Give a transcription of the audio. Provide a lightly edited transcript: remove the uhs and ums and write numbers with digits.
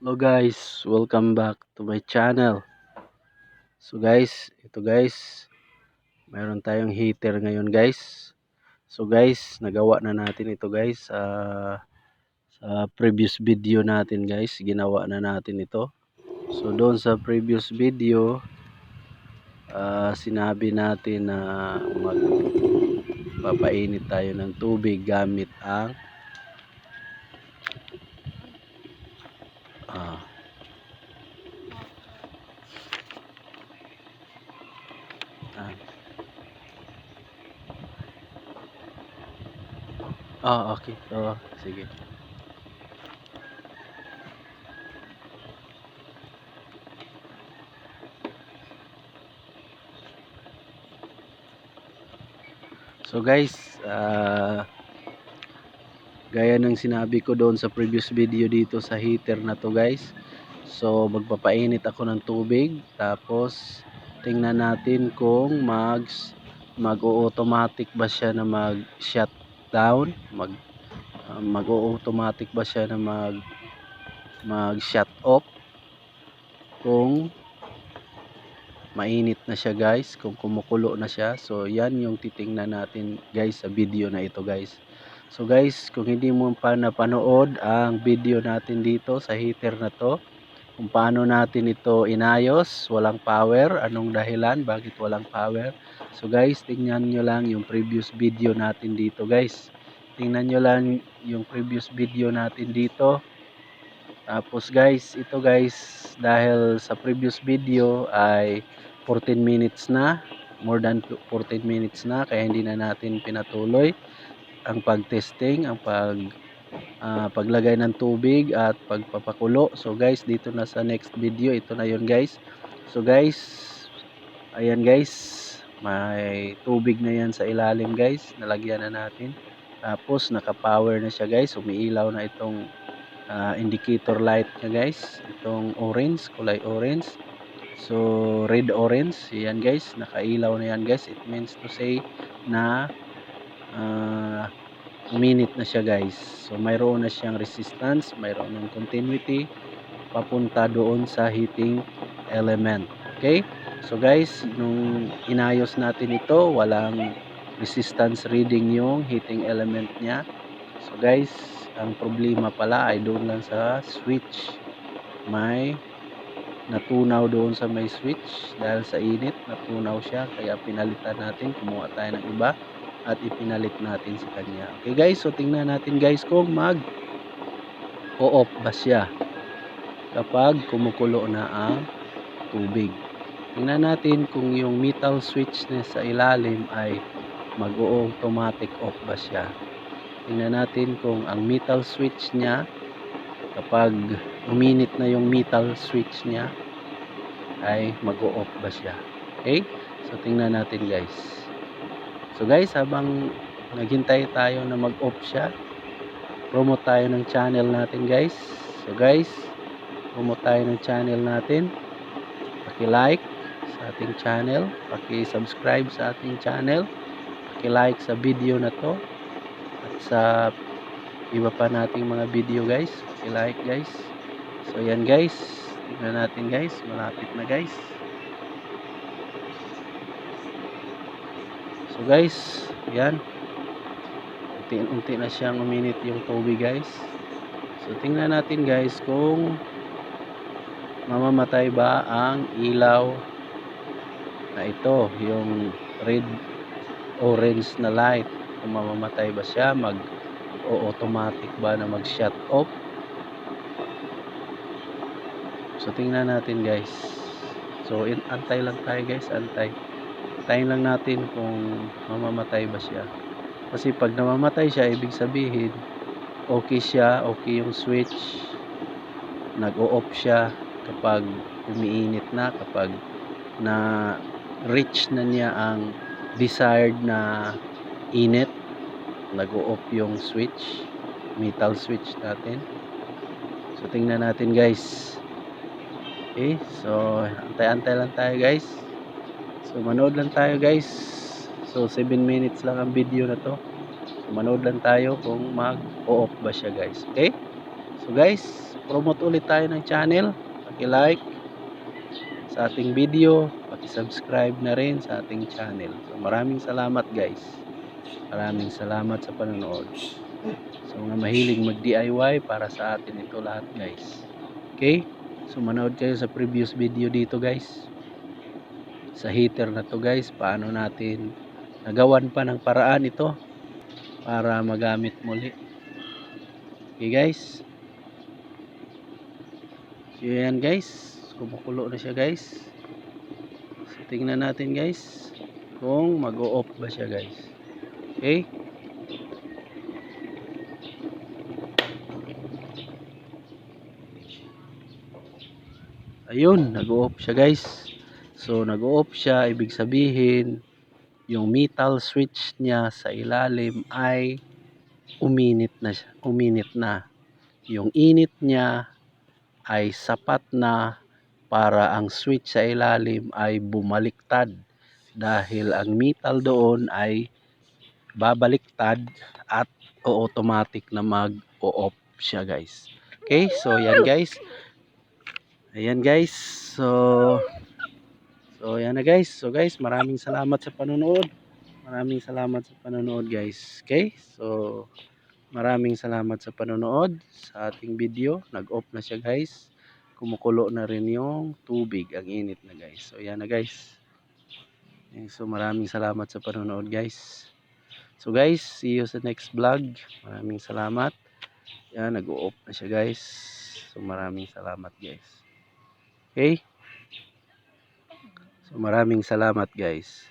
Hello guys, welcome back to my channel. So guys, ito guys, mayroon tayong heater ngayon guys. So guys, nagawa na natin ito guys. Sa previous video natin guys, ginawa na natin ito. So doon sa previous video, sinabi natin na magpapainit tayo ng tubig gamit ang ah, ah, okay. So, sige. So guys, gaya ng sinabi ko doon sa previous video dito sa heater na to guys. So magpapainit ako ng tubig, tapos tingnan natin kung mag-o-automatic ba siya na mag-shut down, mag-o-automatic ba siya na mag-shut off kung mainit na siya guys, kung kumukulo na siya. So yan yung titingnan natin guys sa video na ito guys. So guys, kung hindi mo pa napanood ang video natin dito sa heater na to, kung paano natin ito inayos, walang power, anong dahilan, bakit walang power. So guys, tingnan nyo lang yung previous video natin dito guys. Tingnan nyo lang yung previous video natin dito. Tapos guys, ito guys, dahil sa previous video ay 14 minutes na, more than 14 minutes na, kaya hindi na natin pinatuloy ang pag-testing, ang paglagay ng tubig at pagpapakulo. So guys, dito na sa next video, ito na yun guys. So guys, ayan guys, may tubig na yan sa ilalim guys, nalagyan na natin. Tapos naka-power na siya guys, umiilaw na itong indicator light niya guys, itong orange, kulay orange. So red orange, yan guys, nakailaw na yan guys. It means to say na uminit na siya guys. So mayroon na siyang resistance, mayroon ng continuity papunta doon sa heating element. Okay? So guys, nung inayos natin ito, walang resistance reading yung heating element niya. So guys, ang problema pala ay doon lang sa switch. May natunaw doon sa may switch dahil sa init, natunaw siya, kaya pinalitan natin, kumuha tayo ng iba at ipinalit natin sa kanya. Okay guys, so tingnan natin guys kung mag-o-off ba siya kapag kumukulo na ang tubig. Tingnan natin kung yung metal switch na sa ilalim ay mag-o-automatic off ba siya. Tingnan natin kung ang metal switch niya, kapag uminit na yung metal switch niya, ay mag-o-off ba siya. Okay? So tingnan natin guys. So guys, habang naghintay tayo na mag-off siya, promote tayo ng channel natin guys. So guys, promote tayo ng channel natin. Paki-like sa ating channel, paki-subscribe sa ating channel, paki-like sa video na to at sa iba pa nating mga video guys. Paki-like guys. So yan guys, tingnan natin guys, malapit na guys. So guys, yan, unti-unti na siyang uminit yung tubig guys. So tingnan natin guys kung mamamatay ba ang ilaw na ito, yung red orange na light, kung mamamatay ba siya, mag-automatic ba na mag-shut off. So tingnan natin guys. So antay lang tayo guys, antayin lang natin kung mamamatay ba siya. Kasi pag namamatay siya, ibig sabihin okay siya, okay yung switch, nag-o-off siya kapag umiinit na, kapag na reach na niya ang desired na init, nag-o-off yung switch, metal switch natin. So tingnan natin guys. Okay, so antay-antay lang tayo guys. So manood lang tayo guys. So 7 minutes lang ang video na to. So manood lang tayo kung mag-o-off ba siya guys. Okay? So guys, promote ulit tayo ng channel. Paki-like sa ating video, paki-subscribe na rin sa ating channel. So maraming salamat guys. Maraming salamat sa panonood. So mga mahilig mag-DIY, para sa atin ito lahat guys. Okay? So manood kayo sa previous video dito guys. Sa heater na to guys, paano natin nagawan pa ng paraan ito para magamit muli. Okay guys. So yan guys, kumukulo na siya guys. So tingnan natin guys kung mag-o-off ba siya guys. Okay? Ayun, nag-o-off siya guys. So nag-o-off siya, ibig sabihin yung metal switch niya sa ilalim ay uminit na siya, uminit na. Yung init niya ay sapat na para ang switch sa ilalim ay bumaliktad, dahil ang metal doon ay babaliktad at automatic na mag-o-off siya guys. Okay, so yan guys. Ayan guys. So yan na guys. So guys, maraming salamat sa panonood. Maraming salamat sa panonood guys. Okay? So maraming salamat sa panonood sa ating video. Nag-off na siya guys. Kumukulo na rin yung tubig. Ang init na guys. So yan na guys. So maraming salamat sa panonood guys. So guys, see you sa next vlog. Maraming salamat. Yan, nag-off na siya guys. So maraming salamat guys. Okay? So maraming salamat guys.